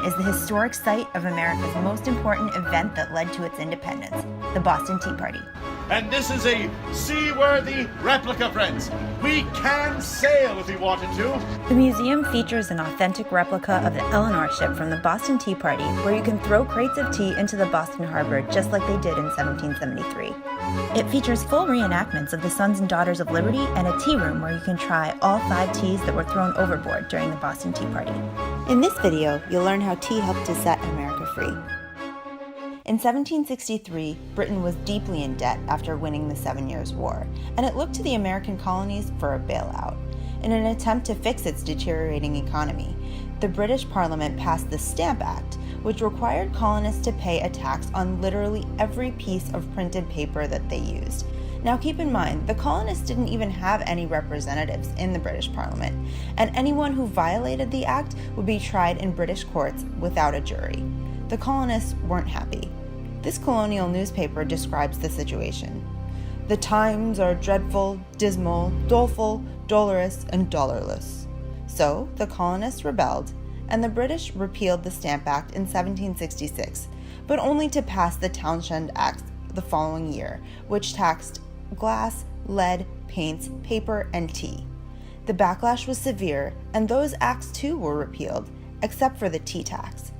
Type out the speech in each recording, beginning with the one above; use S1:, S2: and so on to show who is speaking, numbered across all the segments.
S1: is the historic site of America's most important event that led to its independence, the Boston Tea Party.
S2: And this is a seaworthy replica, friends. We can sail if we wanted to.
S1: The museum features an authentic replica of the Eleanor ship from the Boston Tea Party, where you can throw crates of tea into the Boston Harbor just like they did in 1773. It features full reenactments of the Sons and Daughters of Liberty and a tea room where you can try all 5 teas that were thrown overboard during the Boston Tea Party. In this video, you'll learn how tea helped to set America free. In 1763, Britain was deeply in debt after winning the 7 Years' War, and it looked to the American colonies for a bailout. In an attempt to fix its deteriorating economy, the British Parliament passed the Stamp Act, which required colonists to pay a tax on literally every piece of printed paper that they used. Now keep in mind, the colonists didn't even have any representatives in the British Parliament, and anyone who violated the act would be tried in British courts without a jury. The colonists weren't happy. This colonial newspaper describes the situation. "The times are dreadful, dismal, doleful, dolorous, and dollarless." So the colonists rebelled, and the British repealed the Stamp Act in 1766, but only to pass the Townshend Act the following year, which taxed glass, lead, paints, paper, and tea. The backlash was severe, and those acts too were repealed, except for the tea tax.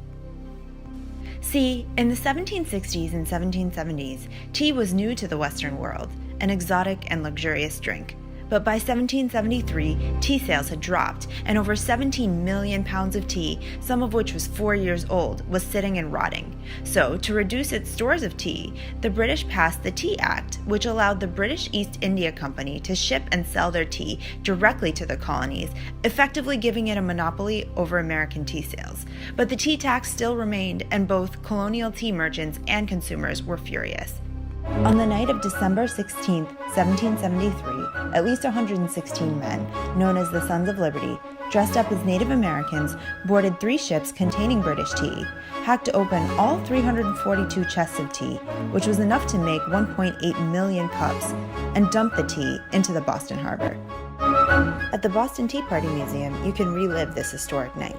S1: See, in the 1760s and 1770s, tea was new to the Western world, an exotic and luxurious drink. But by 1773, tea sales had dropped, and over 17 million pounds of tea, some of which was 4 years old, was sitting and rotting. So, to reduce its stores of tea, the British passed the Tea Act, which allowed the British East India Company to ship and sell their tea directly to the colonies, effectively giving it a monopoly over American tea sales. But the tea tax still remained, and both colonial tea merchants and consumers were furious. On the night of December 16, 1773, at least 116 men, known as the Sons of Liberty, dressed up as Native Americans, boarded 3 ships containing British tea, hacked open all 342 chests of tea, which was enough to make 1.8 million cups, and dumped the tea into the Boston Harbor. At the Boston Tea Party Museum, you can relive this historic night.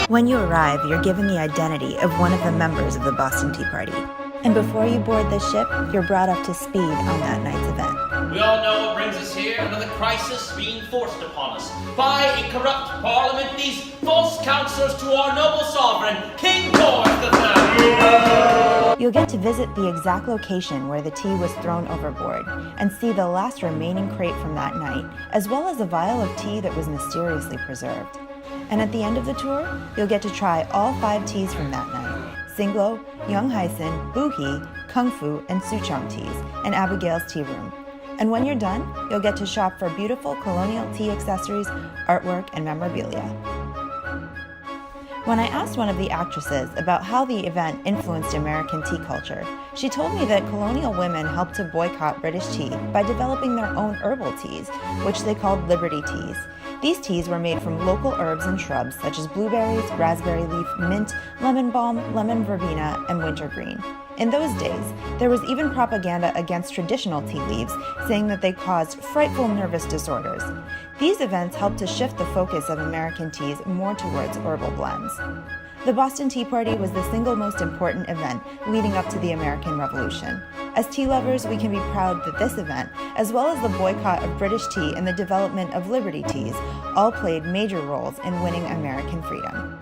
S1: When you arrive, you're given the identity of one of the members of the Boston Tea Party. And before you board the ship, you're brought up to speed on that night's event.
S3: We all know what brings us here, another crisis being forced upon us by a corrupt parliament, these false counselors to our noble sovereign, King George III.
S1: You'll get to visit the exact location where the tea was thrown overboard and see the last remaining crate from that night, as well as a vial of tea that was mysteriously preserved. And at the end of the tour, you'll get to try all 5 teas from that night: Singlo, Young Hyson, Buhi, Kung Fu, and Souchong teas, and Abigail's Tea Room. And when you're done, you'll get to shop for beautiful colonial tea accessories, artwork, and memorabilia. When I asked one of the actresses about how the event influenced American tea culture, she told me that colonial women helped to boycott British tea by developing their own herbal teas, which they called Liberty teas. These teas were made from local herbs and shrubs such as blueberries, raspberry leaf, mint, lemon balm, lemon verbena, and wintergreen. In those days, there was even propaganda against traditional tea leaves, saying that they caused frightful nervous disorders. These events helped to shift the focus of American teas more towards herbal blends. The Boston Tea Party was the single most important event leading up to the American Revolution. As tea lovers, we can be proud that this event, as well as the boycott of British tea and the development of Liberty teas, all played major roles in winning American freedom.